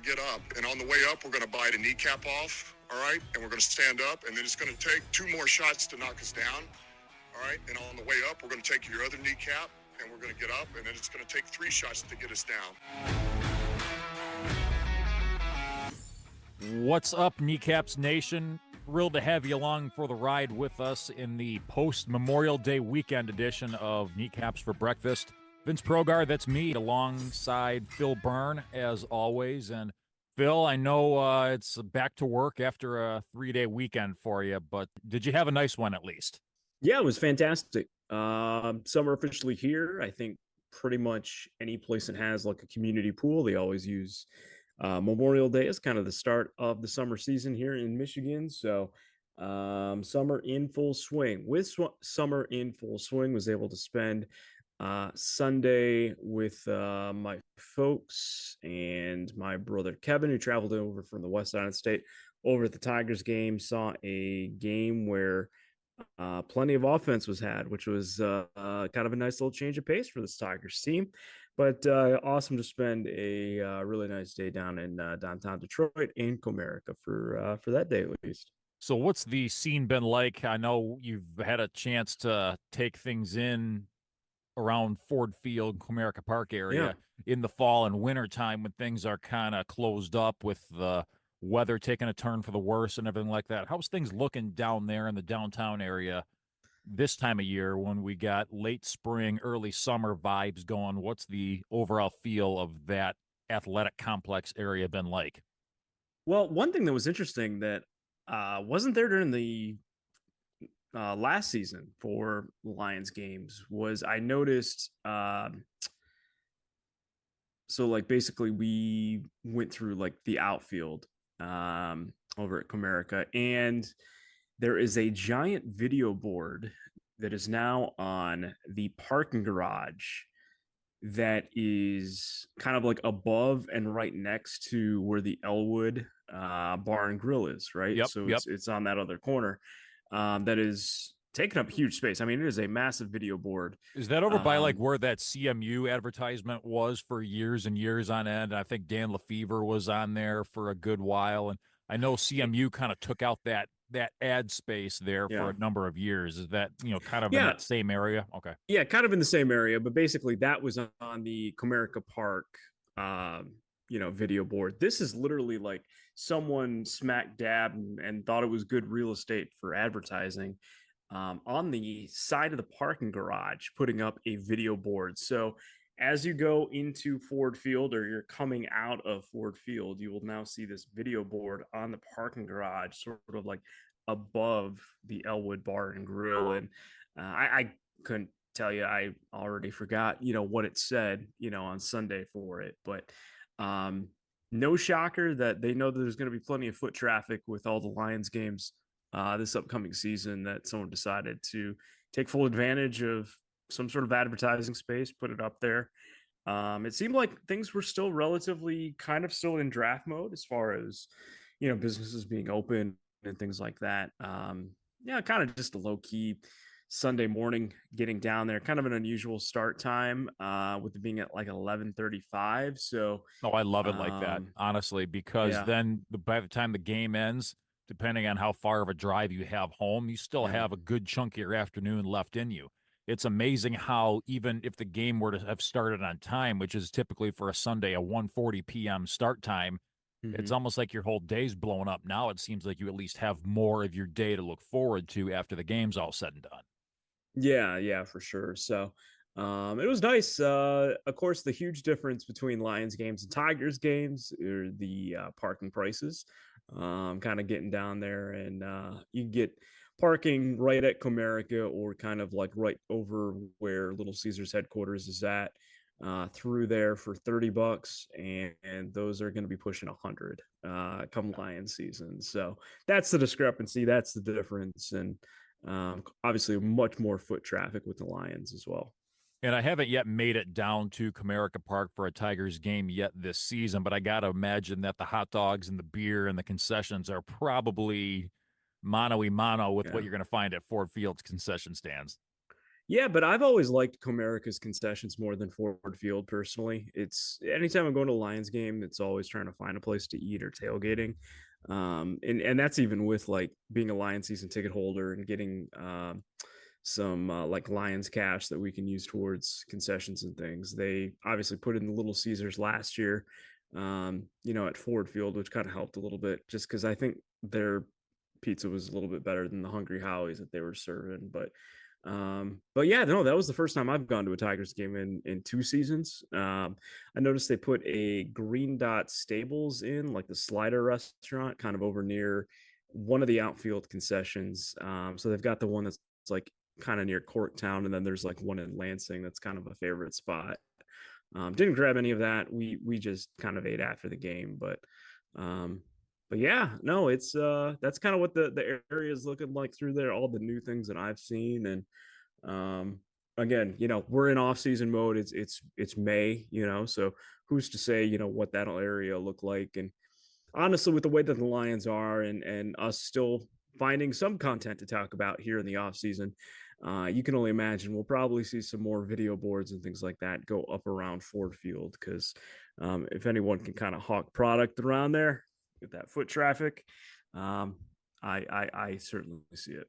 get up, and on the way up, we're going to bite a kneecap off, all right? And we're going to stand up, and then it's going to take 2 more shots to knock us down, all right? And on the way up, we're going to take your other kneecap, and we're going to get up, and then it's going to take 3 shots to get us down. What's up, Kneecaps Nation? Thrilled to have you along for the ride with us in the post-Memorial Day weekend edition of Kneecaps for Breakfast. Vince Progar, that's me, alongside Phil Byrne, as always. And Phil, I know it's back to work after a 3-day weekend for you, but did you have a nice one at least? Yeah, it was fantastic. Summer officially here. I think pretty much any place that has like a community pool, they always use Memorial Day as kind of the start of the summer season here in Michigan. So summer in full swing. With summer in full swing, was able to spend Sunday with my folks and my brother Kevin, who traveled over from the west side of the state over at the Tigers game. Saw a game where plenty of offense was had, which was kind of a nice little change of pace for this Tigers team. But awesome to spend a really nice day down in downtown Detroit in Comerica for that day at least. So what's the scene been like? I know you've had a chance to take things in around Ford Field, Comerica Park area in the fall and winter time when things are kind of closed up with the weather taking a turn for the worse and everything like that. How's things looking down there in the downtown area this time of year when we got late spring, early summer vibes going? What's the overall feel of that athletic complex area been like? Well, one thing that was interesting that wasn't there during the last season for Lions games was I noticed so like basically we went through like the outfield over at Comerica, and there is a giant video board that is now on the parking garage that is kind of like above and right next to where the Elwood Bar and Grill is, right? Yep, So yep. it's on that other corner that is taking up huge space. I mean, it is a massive video board. Is that over by like where that CMU advertisement was for years and years on end? I think Dan Lefevre was on there for a good while, and I know CMU kind of took out that ad space there for a number of years. Is that, kind of in that same area? Okay. Yeah, kind of in the same area, but basically that was on the Comerica Park, video board. This is literally like someone smack dab and thought it was good real estate for advertising on the side of the parking garage, putting up a video board. So as you go into Ford Field or you're coming out of Ford Field, you will now see this video board on the parking garage, sort of like above the Elwood Bar and Grill. And I couldn't tell you, I already forgot, what it said, on Sunday for it. But no shocker that they know that there's going to be plenty of foot traffic with all the Lions games this upcoming season, that someone decided to take full advantage of some sort of advertising space, put it up there. It seemed like things were still relatively kind of still in draft mode as far as, businesses being open and things like that. Kind of just a low key Sunday morning getting down there, kind of an unusual start time with it being at like 11:35. So, I love it like that, honestly, because then by the time the game ends, depending on how far of a drive you have home, you still have a good chunk of your afternoon left in you. It's amazing how even if the game were to have started on time, which is typically for a Sunday, a 1:40 p.m. start time, it's almost like your whole day's blown up. Now it seems like you at least have more of your day to look forward to after the game's all said and done. Yeah, for sure. So it was nice. Of course, the huge difference between Lions games and Tigers games are the parking prices. Kind of getting down there, and you get parking right at Comerica or kind of like right over where Little Caesars headquarters is at, through there for $30, and those are going to be pushing 100 come Lion season. So that's the discrepancy. That's the difference. And obviously much more foot traffic with the Lions as well. And I haven't yet made it down to Comerica Park for a Tigers game yet this season, but I got to imagine that the hot dogs and the beer and the concessions are probably mano-y-mano with what you're going to find at Ford Field's concession stands. Yeah, but I've always liked Comerica's concessions more than Ford Field personally. It's anytime I'm going to a Lions game, it's always trying to find a place to eat or tailgating. And that's even with like being a Lions season ticket holder and getting some like Lions cash that we can use towards concessions and things. They obviously put in the Little Caesars last year, at Ford Field, which kind of helped a little bit just because I think their pizza was a little bit better than the Hungry Howie's that they were serving. But yeah, no, that was the first time I've gone to a Tigers game in 2 seasons. I noticed they put a Green Dot Stables in, like the Slider restaurant, kind of over near one of the outfield concessions. So they've got the one that's like kind of near Corktown, and then there's like one in Lansing that's kind of a favorite spot. Didn't grab any of that. We just kind of ate after the game, but yeah, no, it's that's kind of what the area is looking like through there. All the new things that I've seen, and again, we're in off season mode. It's May, so who's to say what that area look like? And honestly, with the way that the Lions are, and us still finding some content to talk about here in the off season, you can only imagine we'll probably see some more video boards and things like that go up around Ford Field because if anyone can kind of hawk product around there with that foot traffic, I certainly see it.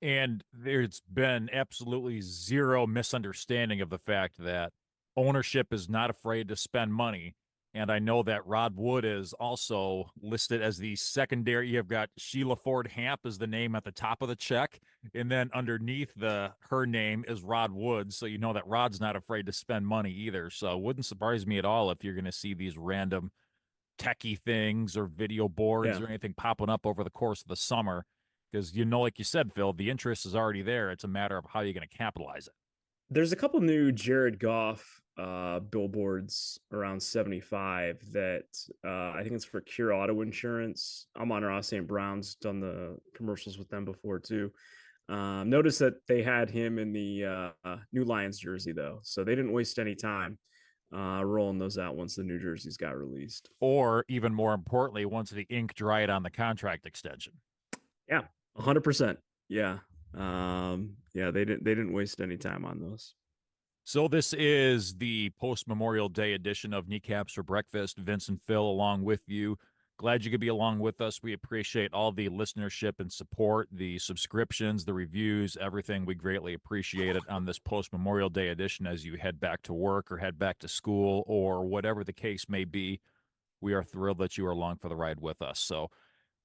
And there's been absolutely zero misunderstanding of the fact that ownership is not afraid to spend money. And I know that Rod Wood is also listed as the secondary. You've got Sheila Ford Hamp as the name at the top of the check. And then underneath her name is Rod Wood. So you know that Rod's not afraid to spend money either. So it wouldn't surprise me at all if you're going to see these random techie things or video boards or anything popping up over the course of the summer. Because, like you said, Phil, the interest is already there. It's a matter of how you're going to capitalize it. There's a couple new Jared Goff billboards around 75 that I think it's for Cure Auto Insurance. Amon-Ra St. Brown's done the commercials with them before too. Notice that they had him in the new Lions jersey though, so they didn't waste any time rolling those out once the new jerseys got released. Or even more importantly, once the ink dried on the contract extension. Yeah, 100%. Yeah. They didn't waste any time on those. So this is the post-Memorial Day edition of Kneecaps for Breakfast. Vince and Phil along with you. Glad you could be along with us. We appreciate all the listenership and support, the subscriptions, the reviews, everything. We greatly appreciate it on this post-Memorial Day edition as you head back to work or head back to school or whatever the case may be. We are thrilled that you are along for the ride with us. So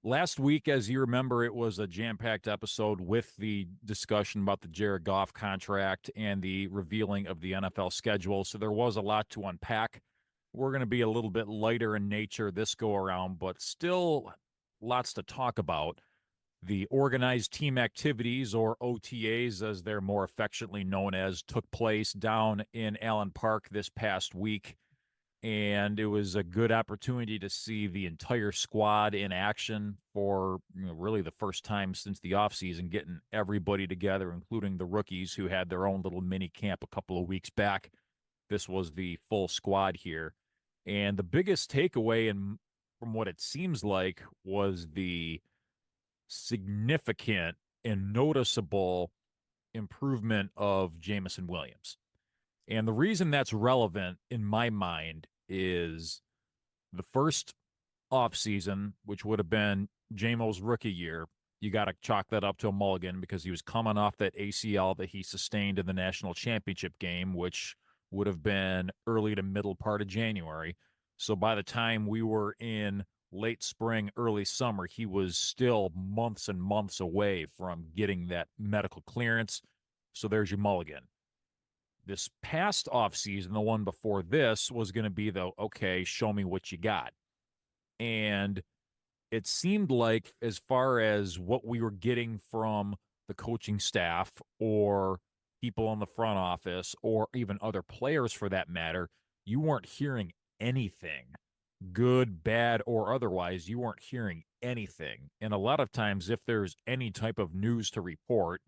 last week, as you remember, it was a jam-packed episode with the discussion about the Jared Goff contract and the revealing of the NFL schedule. So there was a lot to unpack. We're going to be a little bit lighter in nature this go-around, but still lots to talk about. The organized team activities, or OTAs, as they're more affectionately known as, took place down in Allen Park this past week. And it was a good opportunity to see the entire squad in action for really the first time since the offseason, getting everybody together, including the rookies who had their own little mini camp a couple of weeks back. This was the full squad here. And the biggest takeaway, from what it seems like, was the significant and noticeable improvement of Jameson Williams. And the reason that's relevant in my mind is the first offseason, which would have been Jamo's rookie year, you got to chalk that up to a mulligan because he was coming off that ACL that he sustained in the national championship game, which would have been early to middle part of January. So by the time we were in late spring, early summer, he was still months and months away from getting that medical clearance. So there's your mulligan. This past offseason, the one before this, was going to be okay, show me what you got. And it seemed like, as far as what we were getting from the coaching staff or people in the front office or even other players for that matter, you weren't hearing anything, good, bad, or otherwise. You weren't hearing anything. And a lot of times, if there's any type of news to report,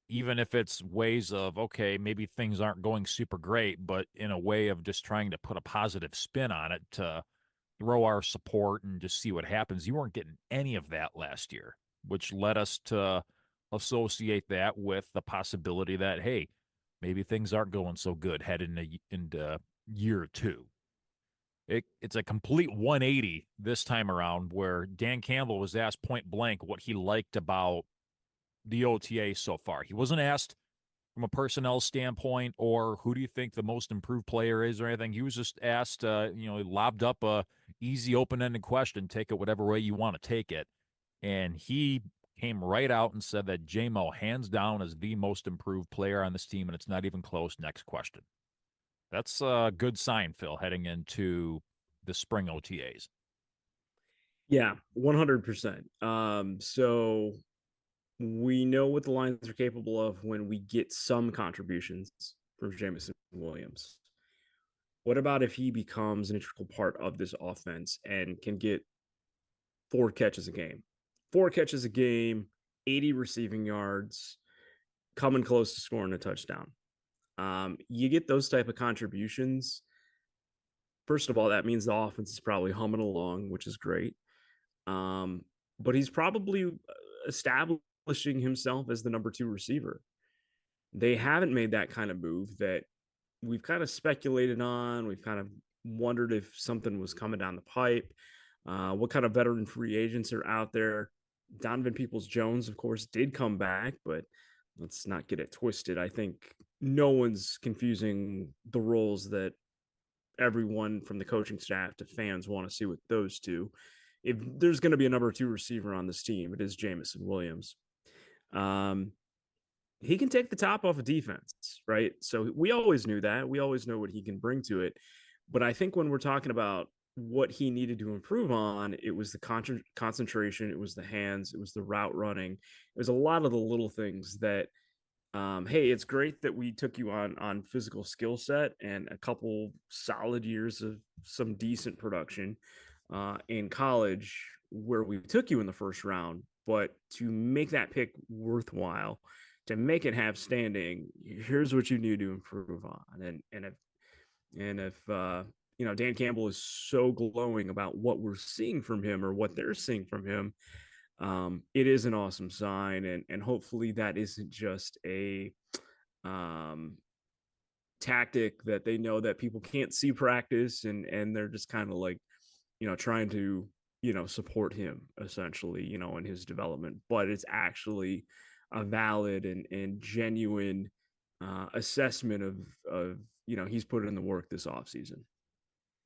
even if it's ways of, okay, maybe things aren't going super great, but in a way of just trying to put a positive spin on it to throw our support and just see what happens. You weren't getting any of that last year, which led us to associate that with the possibility that, hey, maybe things aren't going so good heading into year two. It's a complete 180 this time around, where Dan Campbell was asked point blank what he liked about the OTA so far. He wasn't asked from a personnel standpoint or who do you think the most improved player is or anything. He was just asked, he lobbed up a easy open-ended question, take it whatever way you want to take it. And he came right out and said that Jamo, hands down, is the most improved player on this team, and it's not even close. Next question. That's a good sign, Phil, heading into the spring OTAs. Yeah, 100%. So we know what the Lions are capable of when we get some contributions from Jameson Williams. What about if he becomes an integral part of this offense and can get 4 catches a game? 4 catches a game, 80 receiving yards, coming close to scoring a touchdown. You get those type of contributions. First of all, that means the offense is probably humming along, which is great. But he's probably establishing himself as the number 2 receiver. They haven't made that kind of move that we've kind of speculated on. We've kind of wondered if something was coming down the pipe. What kind of veteran free agents are out there? Donovan Peoples-Jones, of course, did come back, but let's not get it twisted. I think no one's confusing the roles that everyone from the coaching staff to fans want to see with those two. If there's going to be a number 2 receiver on this team, it is Jameson Williams. He can take the top off of defense, right? So we always knew that. We always know what he can bring to it. But I think when we're talking about what he needed to improve on, it was the concentration, it was the hands, it was the route running. It was a lot of the little things that, hey, it's great that we took you on physical skill set and a couple solid years of some decent production in college where we took you in the first round. But to make that pick worthwhile, to make it have standing, here's what you need to improve on. And if Dan Campbell is so glowing about what we're seeing from him or what they're seeing from him, it is an awesome sign. And hopefully that isn't just a tactic that they know that people can't see practice and they're just kind of like, trying to, support him essentially, in his development. But it's actually a valid and genuine assessment of he's put in the work this offseason.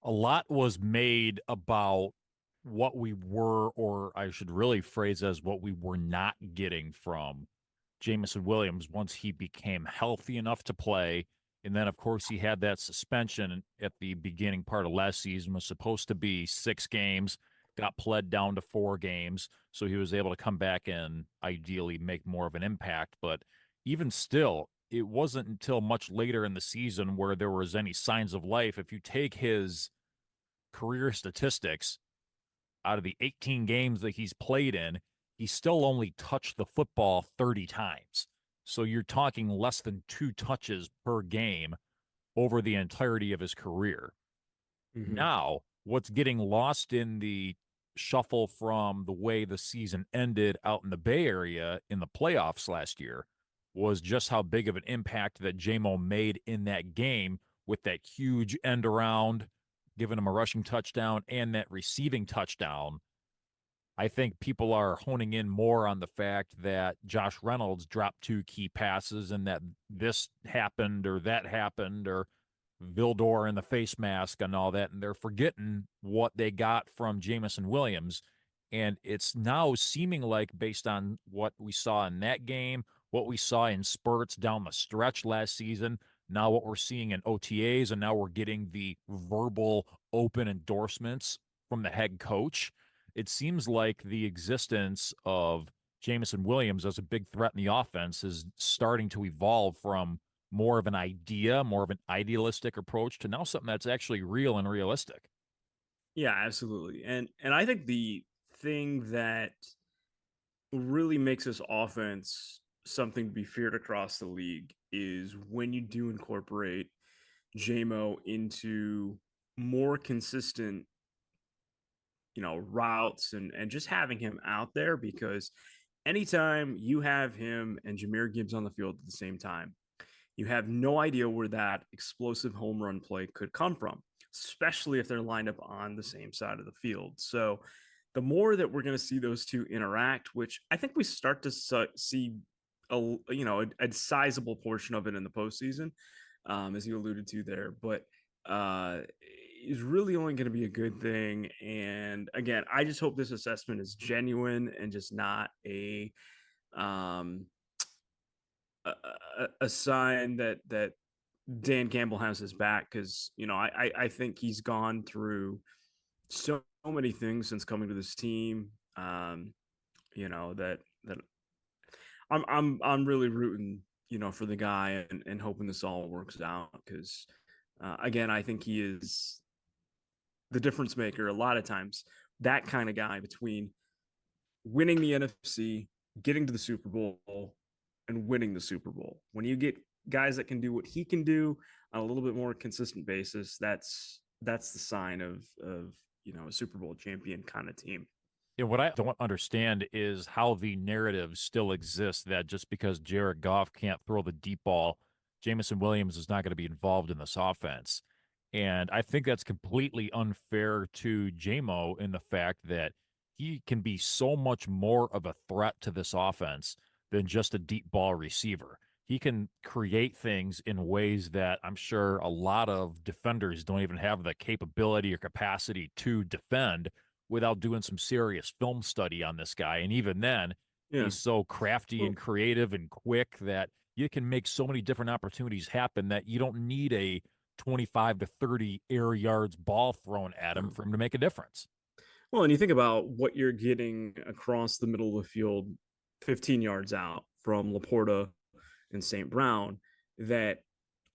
A lot was made about what we were, or I should really phrase as what we were not getting from Jameson Williams once he became healthy enough to play. And then, of course, he had that suspension at the beginning part of last season, was supposed to be 6 games, got pled down to 4 games. So he was able to come back and ideally make more of an impact. But even still, it wasn't until much later in the season where there was any signs of life. If you take his career statistics, out of the 18 games that he's played in, he still only touched the football 30 times. So you're talking less than 2 touches per game over the entirety of his career. Mm-hmm. Now, what's getting lost in the shuffle from the way the season ended out in the Bay Area in the playoffs last year was just how big of an impact that Jamo made in that game with that huge end around, giving him a rushing touchdown and that receiving touchdown. I think people are honing in more on the fact that Josh Reynolds dropped 2 key passes and that this happened or that happened, or Vildor and the face mask and all that, and they're forgetting what they got from Jameson Williams. And it's now seeming like, based on what we saw in that game, what we saw in spurts down the stretch last season, now what we're seeing in OTAs, and now we're getting the verbal open endorsements from the head coach. It seems like the existence of Jameson Williams as a big threat in the offense is starting to evolve from more of an idea, more of an idealistic approach, to now something that's actually real and realistic. Yeah, absolutely. And I think the thing that really makes this offense something to be feared across the league is when you do incorporate Jamo into more consistent, routes and just having him out there, because anytime you have him and Jahmyr Gibbs on the field at the same time, you have no idea where that explosive home run play could come from, especially if they're lined up on the same side of the field. So the more that we're going to see those two interact, which I think we start to see a sizable portion of it in the postseason, as you alluded to there, but is really only going to be a good thing. And again, I just hope this assessment is genuine and just not a sign that Dan Campbell has his back, because I think he's gone through so many things since coming to this team. That I'm really rooting for the guy and hoping this all works out, because again, I think he is the difference maker a lot of times, that kind of guy between winning the NFC, getting to the Super Bowl, and winning the Super Bowl. When you get guys that can do what he can do on a little bit more consistent basis, that's the sign of a Super Bowl champion kind of team. Yeah, what I don't understand is how the narrative still exists that just because Jared Goff can't throw the deep ball, Jameson Williams is not going to be involved in this offense. And I think that's completely unfair to Jamo in the fact that he can be so much more of a threat to this offense than just a deep ball receiver. He can create things in ways that I'm sure a lot of defenders don't even have the capability or capacity to defend without doing some serious film study on this guy. And even then, he's so crafty and creative and quick that you can make so many different opportunities happen that you don't need a 25 to 30 air yards ball thrown at him for him to make a difference. Well, and you think about what you're getting across the middle of the field, 15 yards out from Laporta and St. Brown, that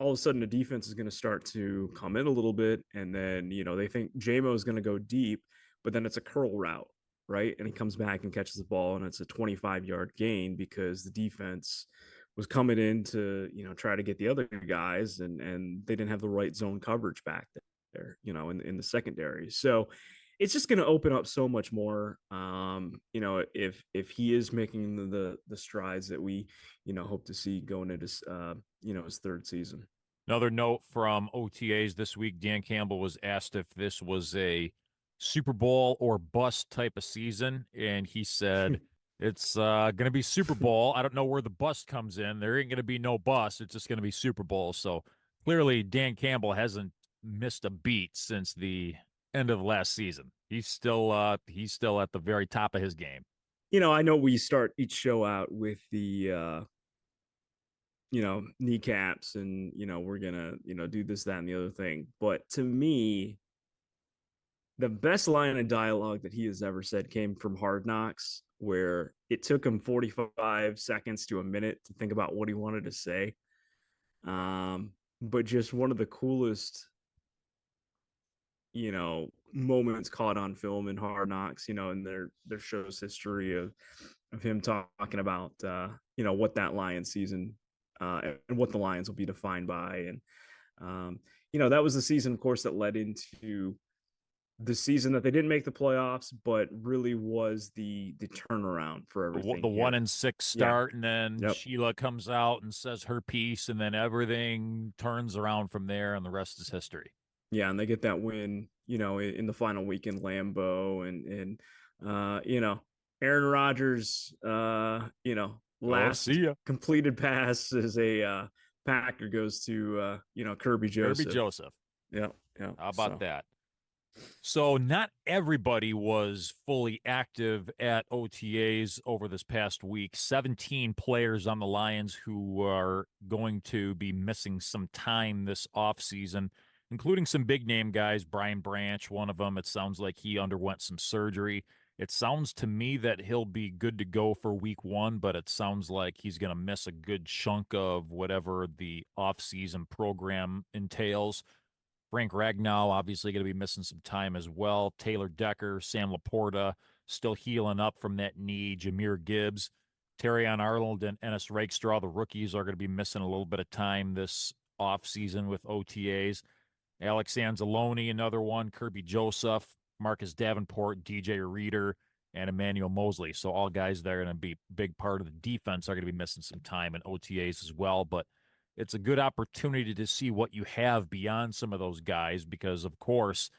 all of a sudden the defense is going to start to come in a little bit. And then, they think Jamo is going to go deep, but then it's a curl route, right? And he comes back and catches the ball, and it's a 25-yard gain because the defense was coming in to, try to get the other guys, and they didn't have the right zone coverage back there, in the secondary. So it's just going to open up so much more, if he is making the strides that we, hope to see going into, his third season. Another note from OTAs this week, Dan Campbell was asked if this was a Super Bowl or bust type of season, and he said, it's going to be Super Bowl. I don't know where the bust comes in. There ain't going to be no bust. It's just going to be Super Bowl. So clearly Dan Campbell hasn't missed a beat since the end of last season. He's still at the very top of his game. I know we start each show out with the kneecaps, and we're gonna do this, that, and the other thing. But to me, the best line of dialogue that he has ever said came from Hard Knocks, where it took him 45 seconds to a minute to think about what he wanted to say. But just one of the coolest, moments caught on film in Hard Knocks, in their show's history of him talking about, what that Lions season and what the Lions will be defined by. And, that was the season, of course, that led into the season that they didn't make the playoffs, but really was the turnaround for everything. The 1-6 start, and then Sheila comes out and says her piece, and then everything turns around from there, and the rest is history. Yeah, and they get that win, in the final week in Lambeau, and Aaron Rodgers, last completed pass as a Packer goes to Kirby Joseph. Yeah. How about that? So not everybody was fully active at OTAs over this past week. 17 players on the Lions who are going to be missing some time this offseason, including some big name guys. Brian Branch, one of them, it sounds like he underwent some surgery. It sounds to me that he'll be good to go for week 1, but it sounds like he's going to miss a good chunk of whatever the offseason program entails. Frank Ragnow obviously going to be missing some time as well. Taylor Decker, Sam Laporta still healing up from that knee. Jahmyr Gibbs, Terrion Arnold, and Ennis Rakestraw, the rookies, are going to be missing a little bit of time this offseason with OTAs. Alex Anzalone, another one. Kirby Joseph, Marcus Davenport, DJ Reader, and Emmanuel Mosley. So all guys that are going to be a big part of the defense are going to be missing some time in OTAs as well. But it's a good opportunity to see what you have beyond some of those guys because, of course,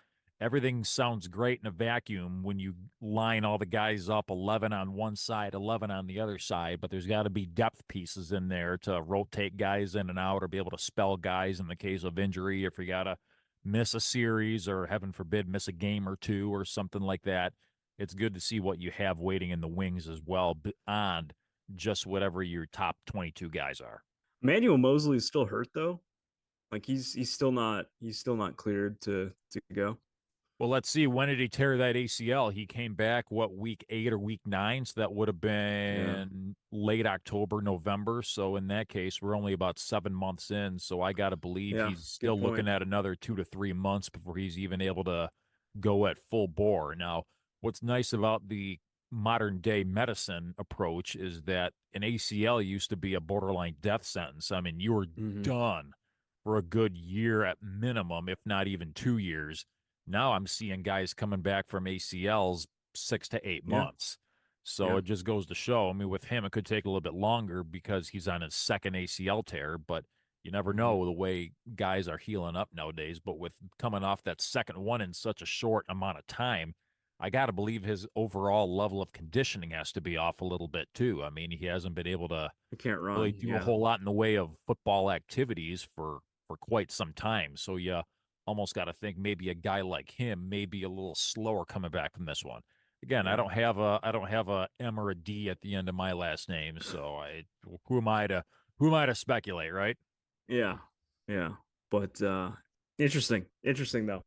everything sounds great in a vacuum when you line all the guys up 11 on one side, 11 on the other side, but there's got to be depth pieces in there to rotate guys in and out or be able to spell guys in the case of injury if you got to miss a series or, heaven forbid, miss a game or two or something like that. It's good to see what you have waiting in the wings as well beyond just whatever your top 22 guys are. Manuel Mosley is still hurt though. Like he's still not cleared to go. Well, let's see. When did he tear that ACL? He came back, what, week 8 or week 9? So that would have been late October, November. So in that case, we're only about 7 months in. So I got to believe Yeah, he's still good point. looking at another 2 to 3 months before he's even able to go at full bore. Now, what's nice about the modern day medicine approach is that an ACL used to be a borderline death sentence. I mean, you were done for a good year at minimum, if not even 2 years. Now I'm seeing guys coming back from ACLs 6 to 8 months. So it just goes to show. I mean, with him, it could take a little bit longer because he's on his second ACL tear, but you never know the way guys are healing up nowadays. But with coming off that second one in such a short amount of time, I got to believe his overall level of conditioning has to be off a little bit too. I mean, he hasn't been able to can't run, really do a whole lot in the way of football activities for quite some time. So you almost got to think maybe a guy like him may be a little slower coming back from this one. Again, I don't have a M or a D at the end of my last name, so who am I to speculate, right? Yeah. But interesting though.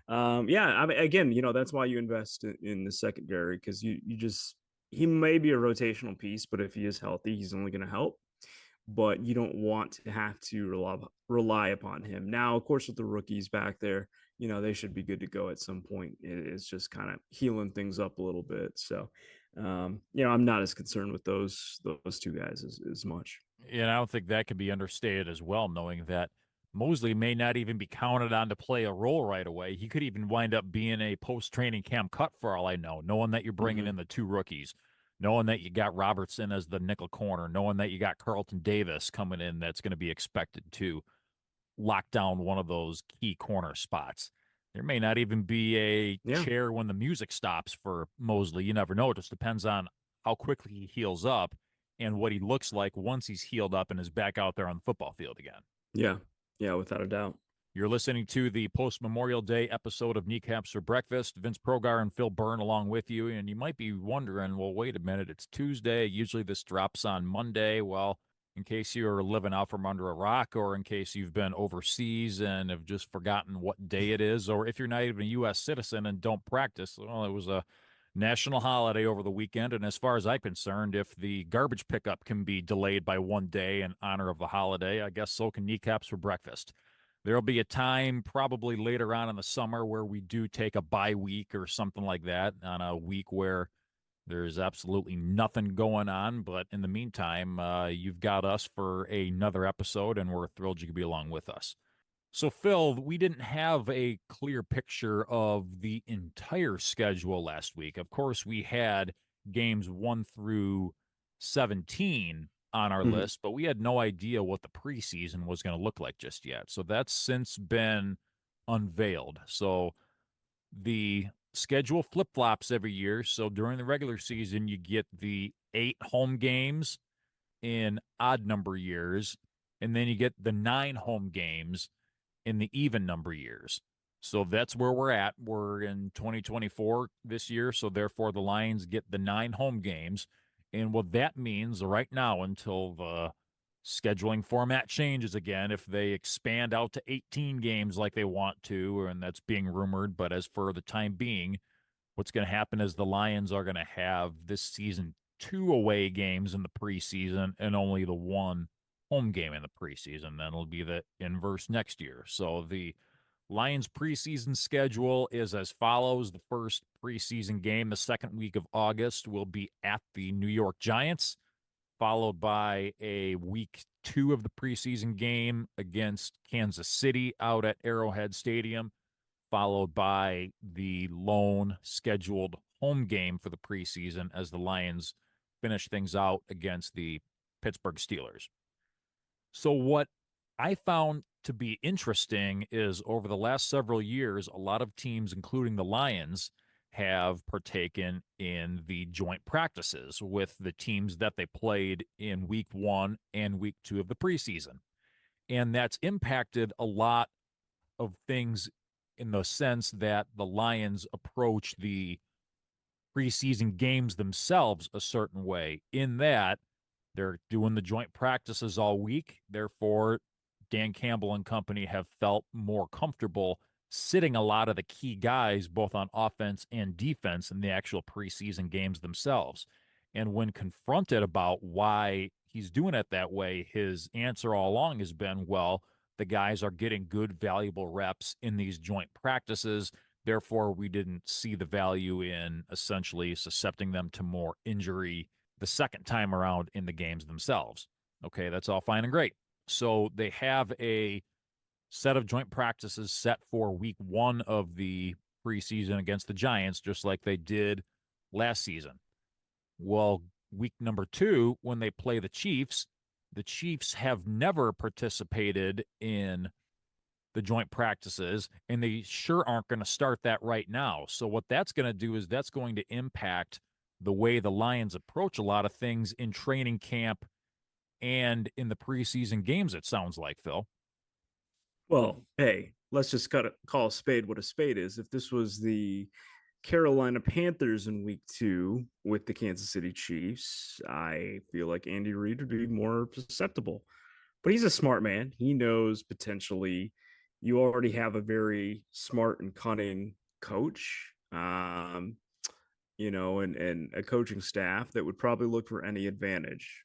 Yeah, I mean, again, that's why you invest in the secondary, because you just, he may be a rotational piece, but if he is healthy, he's only going to help. But you don't want to have to rely upon him. Now, of course, with the rookies back there, they should be good to go at some point. It's just kind of healing things up a little bit. So, I'm not as concerned with those two guys as much. And I don't think that can be understated as well, knowing that Mosley may not even be counted on to play a role right away. He could even wind up being a post-training camp cut for all I know, knowing that you're bringing in the 2 rookies, knowing that you got Robertson as the nickel corner, knowing that you got Carlton Davis coming in that's going to be expected to lock down one of those key corner spots. There may not even be a chair when the music stops for Mosley. You never know. It just depends on how quickly he heals up and what he looks like once he's healed up and is back out there on the football field again. Yeah, without a doubt. You're listening to the post-Memorial Day episode of Kneecaps for Breakfast. Vince Progar and Phil Byrne along with you. And you might be wondering, well, wait a minute, it's Tuesday. Usually this drops on Monday. Well, in case you're living out from under a rock, or in case you've been overseas and have just forgotten what day it is, or if you're not even a U.S. citizen and don't practice, well, it was a national holiday over the weekend. And as far as I'm concerned, if the garbage pickup can be delayed by one day in honor of the holiday, I guess so can Kneecaps for Breakfast. There'll be a time probably later on in the summer where we do take a bye week or something like that, on a week where there's absolutely nothing going on. But in the meantime, you've got us for another episode, and we're thrilled you could be along with us. So, Phil, we didn't have a clear picture of the entire schedule last week. Of course, we had games 1 through 17 on our list, but we had no idea what the preseason was going to look like just yet. So that's since been unveiled. So the schedule flip-flops every year. So during the regular season, you get the 8 home games in odd number years, and then you get the 9 home games in the even number years. So that's where we're at. We're in 2024 this year, so therefore the Lions get the 9 home games. And what that means right now, until the scheduling format changes again, if they expand out to 18 games like they want to, and that's being rumored, but as for the time being, what's going to happen is the Lions are going to have this season 2 away games in the preseason and only the 1 home game in the preseason. Then it'll be the inverse next year. So the Lions preseason schedule is as follows. The first preseason game, the second week of August, will be at the New York Giants, followed by a week 2 of the preseason game against Kansas City out at Arrowhead Stadium, followed by the lone scheduled home game for the preseason as the Lions finish things out against the Pittsburgh Steelers. So what I found to be interesting is over the last several years, a lot of teams, including the Lions, have partaken in the joint practices with the teams that they played in week 1 and week 2 of the preseason. And that's impacted a lot of things in the sense that the Lions approach the preseason games themselves a certain way, in that they're doing the joint practices all week. Therefore, Dan Campbell and company have felt more comfortable sitting a lot of the key guys, both on offense and defense, in the actual preseason games themselves. And when confronted about why he's doing it that way, his answer all along has been, well, the guys are getting good, valuable reps in these joint practices. Therefore, we didn't see the value in essentially suscepting them to more injury the second time around in the games themselves. Okay, that's all fine and great. So they have a set of joint practices set for week 1 of the preseason against the Giants, just like they did last season. Well, week number 2, when they play the Chiefs have never participated in the joint practices, and they sure aren't going to start that right now. So what that's going to do is that's going to impact the way the Lions approach a lot of things in training camp and in the preseason games, it sounds like, Phil. Well, hey, let's just call a spade what a spade is. If this was the Carolina Panthers in week 2 with the Kansas City Chiefs, I feel like Andy Reid would be more susceptible. But he's a smart man. He knows potentially you already have a very smart and cunning coach, and a coaching staff that would probably look for any advantage.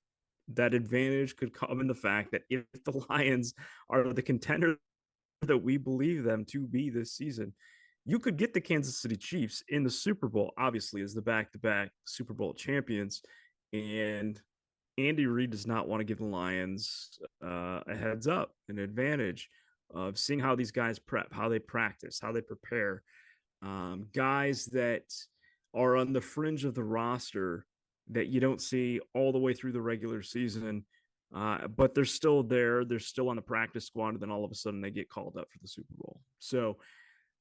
That advantage could come in the fact that if the Lions are the contender that we believe them to be this season, you could get the Kansas City Chiefs in the Super Bowl, obviously, as the back-to-back Super Bowl champions. And Andy Reid does not want to give the Lions a heads up, an advantage of seeing how these guys prep, how they practice, how they prepare. Guys that are on the fringe of the roster that you don't see all the way through the regular season, but they're still there. They're still on the practice squad, and then all of a sudden they get called up for the Super Bowl. So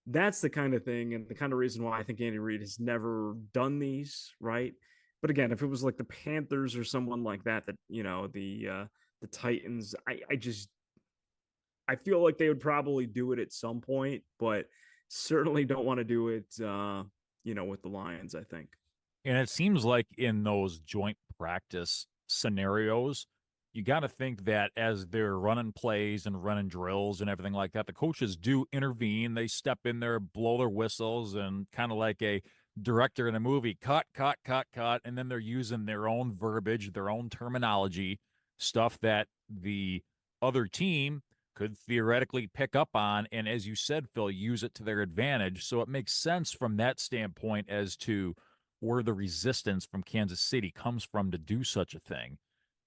that's the kind of thing and the kind of reason why I think Andy Reid has never done these, right? But again, if it was like the Panthers or someone like that, the Titans, I feel like they would probably do it at some point, but certainly don't want to do it, with the Lions, I think. And it seems like in those joint practice scenarios, you got to think that as they're running plays and running drills and everything like that, the coaches do intervene. They step in there, blow their whistles, and kind of like a director in a movie, cut, cut, cut, cut. And then they're using their own verbiage, their own terminology, stuff that the other team could theoretically pick up on. And as you said, Phil, use it to their advantage. So it makes sense from that standpoint as to where the resistance from Kansas City comes from to do such a thing.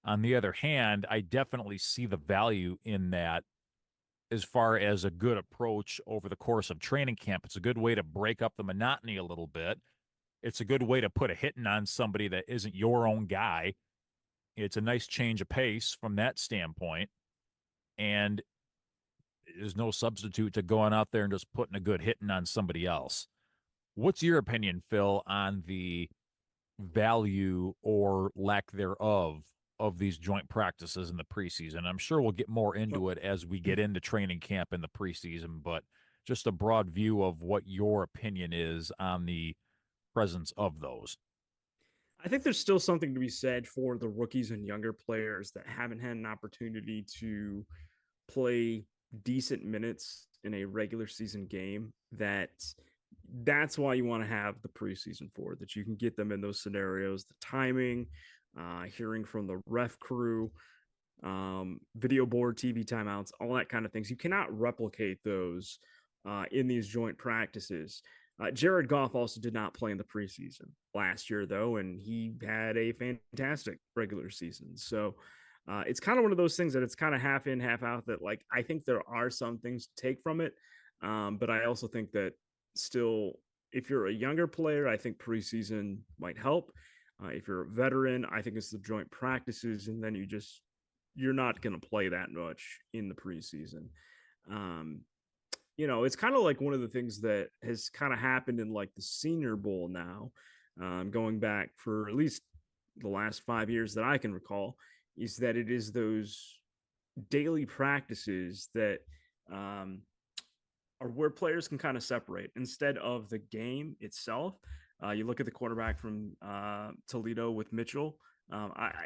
On the other hand, I definitely see the value in that as far as a good approach over the course of training camp. It's a good way to break up the monotony a little bit. It's a good way to put a hitting on somebody that isn't your own guy. It's a nice change of pace from that standpoint. And there's no substitute to going out there and just putting a good hitting on somebody else. What's your opinion, Phil, on the value or lack thereof of these joint practices in the preseason? I'm sure we'll get more into it as we get into training camp in the preseason, but just a broad view of what your opinion is on the presence of those. I think there's still something to be said for the rookies and younger players that haven't had an opportunity to play decent minutes in a regular season game. That's why you want to have the preseason for, that you can get them in those scenarios, the timing, hearing from the ref crew, video board, TV timeouts, all that kind of things. You cannot replicate those in these joint practices. Jared Goff also did not play in the preseason last year, though, and he had a fantastic regular season. So it's kind of one of those things that it's kind of half in, half out. That, like, I think there are some things to take from it, but I also think that still, if you're a younger player, I think preseason might help. If you're a veteran, I think it's the joint practices, and then you just you're not going to play that much in the preseason. Um, it's kind of like one of the things that has kind of happened in like the Senior Bowl now, going back for at least the last 5 years that I can recall, is that it is those daily practices that um, are where players can kind of separate instead of the game itself. You look at the quarterback from Toledo with Mitchell.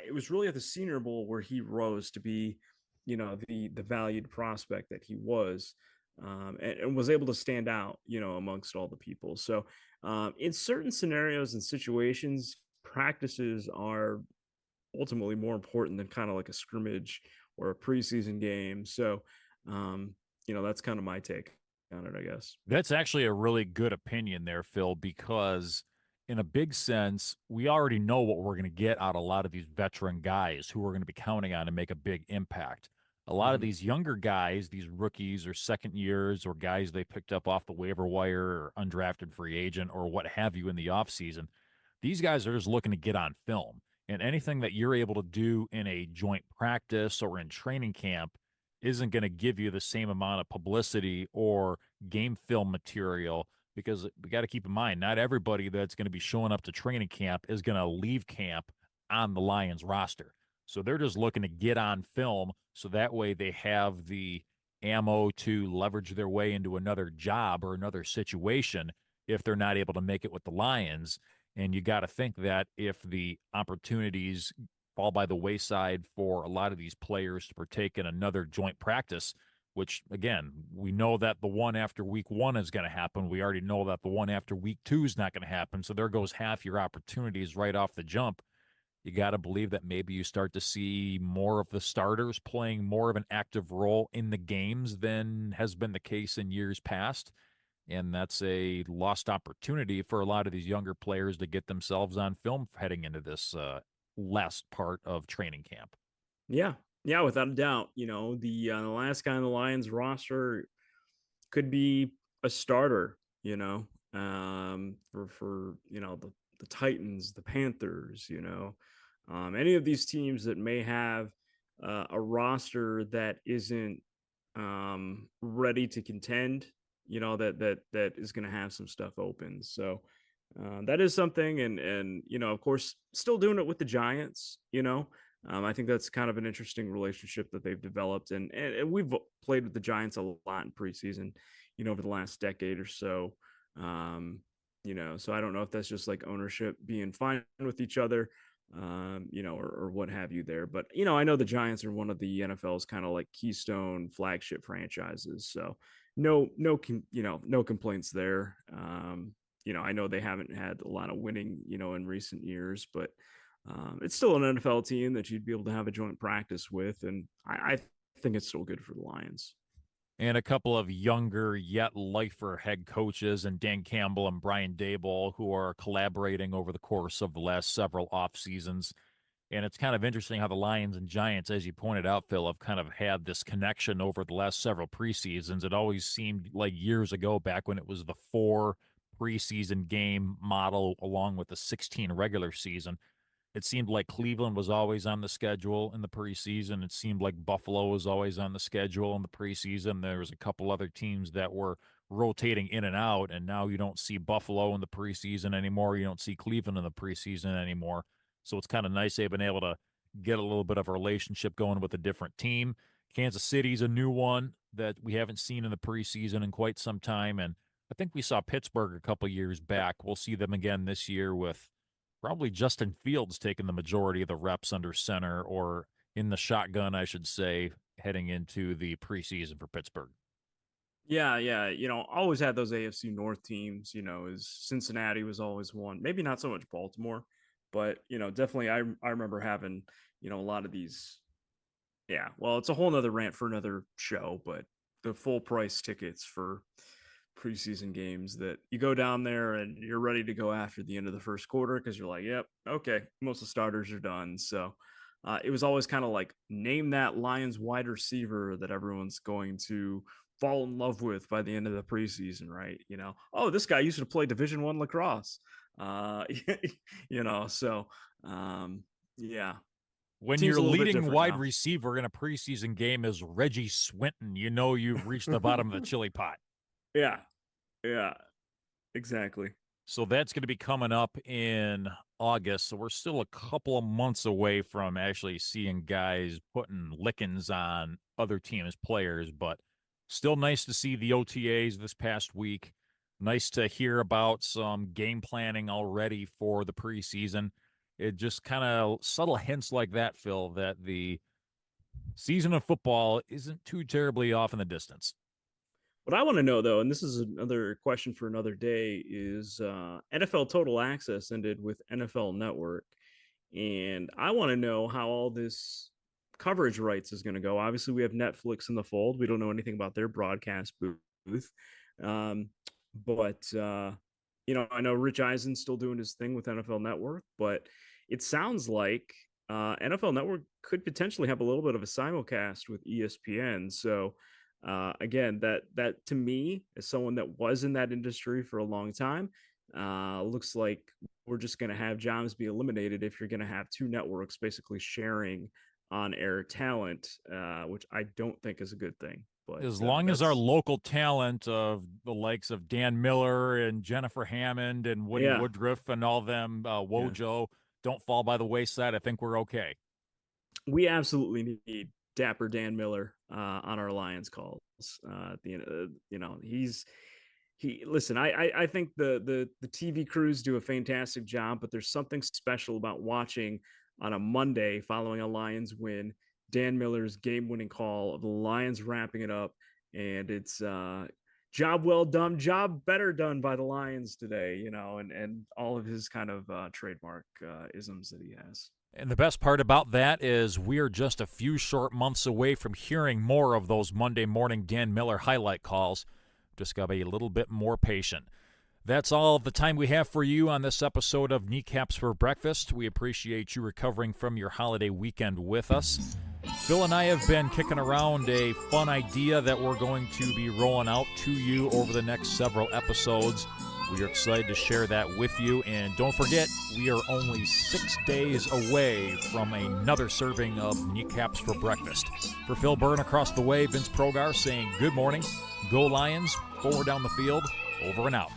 It was really at the Senior Bowl where he rose to be, the valued prospect that he was, and was able to stand out, amongst all the people. So, in certain scenarios and situations, practices are ultimately more important than kind of like a scrimmage or a preseason game. So, that's kind of my take on it, I guess. That's actually a really good opinion there, Phil, because in a big sense, we already know what we're going to get out of a lot of these veteran guys who we're going to be counting on to make a big impact. A lot of these younger guys, these rookies or second years or guys they picked up off the waiver wire or undrafted free agent or what have you in the offseason, these guys are just looking to get on film. And anything that you're able to do in a joint practice or in training camp isn't going to give you the same amount of publicity or game film material, because we got to keep in mind, not everybody that's going to be showing up to training camp is going to leave camp on the Lions roster. So they're just looking to get on film so that way they have the ammo to leverage their way into another job or another situation if they're not able to make it with the Lions. And you got to think that if the opportunities fall by the wayside for a lot of these players to partake in another joint practice, which, again, we know that the one after week 1 is going to happen. We already know that the one after week 2 is not going to happen. So there goes half your opportunities right off the jump. You got to believe that maybe you start to see more of the starters playing more of an active role in the games than has been the case in years past. And that's a lost opportunity for a lot of these younger players to get themselves on film heading into this last part of training camp. Yeah, yeah, without a doubt. The last guy on the Lions roster could be a starter. For the Titans, the Panthers. Any of these teams that may have a roster that isn't ready to contend. That is going to have some stuff open. So that is something, and of course, still doing it with the Giants. I think that's kind of an interesting relationship that they've developed, and we've played with the Giants a lot in preseason, over the last decade or so. So I don't know if that's just like ownership being fine with each other, or what have you there. But I know the Giants are one of the NFL's kind of like keystone flagship franchises. So no complaints there. I know they haven't had a lot of winning, in recent years, but it's still an NFL team that you'd be able to have a joint practice with, and I think it's still good for the Lions. And a couple of younger yet lifer head coaches and Dan Campbell and Brian Daboll who are collaborating over the course of the last several off seasons. And it's kind of interesting how the Lions and Giants, as you pointed out, Phil, have kind of had this connection over the last several preseasons. It always seemed like years ago, back when it was the 4 preseason game model along with the 16 regular season. It seemed like Cleveland was always on the schedule in the preseason. It seemed like Buffalo was always on the schedule in the preseason. There was a couple other teams that were rotating in and out, and now you don't see Buffalo in the preseason anymore. You don't see Cleveland in the preseason anymore. So it's kind of nice they've been able to get a little bit of a relationship going with a different team. Kansas City's a new one that we haven't seen in the preseason in quite some time, and I think we saw Pittsburgh a couple years back. We'll see them again this year with probably Justin Fields taking the majority of the reps under center, or in the shotgun, I should say, heading into the preseason for Pittsburgh. Yeah. Always had those AFC North teams. As Cincinnati was always one. Maybe not so much Baltimore, but definitely I remember having a lot of these. Yeah, well, it's a whole nother rant for another show, but the full price tickets for preseason games that you go down there and you're ready to go after the end of the first quarter because you're like, yep, okay, most of the starters are done. So it was always kind of like, name that Lions wide receiver that everyone's going to fall in love with by the end of the preseason, right? Oh, this guy used to play Division I lacrosse. So yeah. When Team's your a little bit leading different wide now. receiver in a preseason game is Reggie Swinton, you know you've reached the bottom of the chili pot. Yeah, exactly. So that's going to be coming up in August. So we're still a couple of months away from actually seeing guys putting lickings on other teams' players, but still nice to see the OTAs this past week. Nice to hear about some game planning already for the preseason. It just kind of subtle hints like that, Phil, that the season of football isn't too terribly off in the distance. What I want to know, though, and this is another question for another day, is NFL Total Access ended with NFL Network. And I want to know how all this coverage rights is going to go. Obviously, we have Netflix in the fold. We don't know anything about their broadcast booth. But I know Rich Eisen's still doing his thing with NFL Network, but it sounds like NFL Network could potentially have a little bit of a simulcast with ESPN. So again, that to me, as someone that was in that industry for a long time, looks like we're just going to have jobs be eliminated if you're going to have two networks basically sharing on air talent, which I don't think is a good thing. But as long as our local talent of the likes of Dan Miller and Jennifer Hammond and Woody Woodruff and all them, Wojo, don't fall by the wayside, I think we're okay. We absolutely need Dapper Dan Miller on our Lions calls. At the end, listen. I think the TV crews do a fantastic job, but there's something special about watching on a Monday following a Lions win, Dan Miller's game-winning call of the Lions wrapping it up, and it's job well done, job better done by the Lions today, and all of his kind of trademark isms that he has. And the best part about that is we are just a few short months away from hearing more of those Monday morning Dan Miller highlight calls. Just got to be a little bit more patient. That's all the time we have for you on this episode of Kneecaps for Breakfast. We appreciate you recovering from your holiday weekend with us. Phil and I have been kicking around a fun idea that we're going to be rolling out to you over the next several episodes. We are excited to share that with you. And don't forget, we are only 6 days away from another serving of Kneecaps for Breakfast. For Phil Byrne across the way, Vince Progar saying good morning. Go Lions, forward down the field, over and out.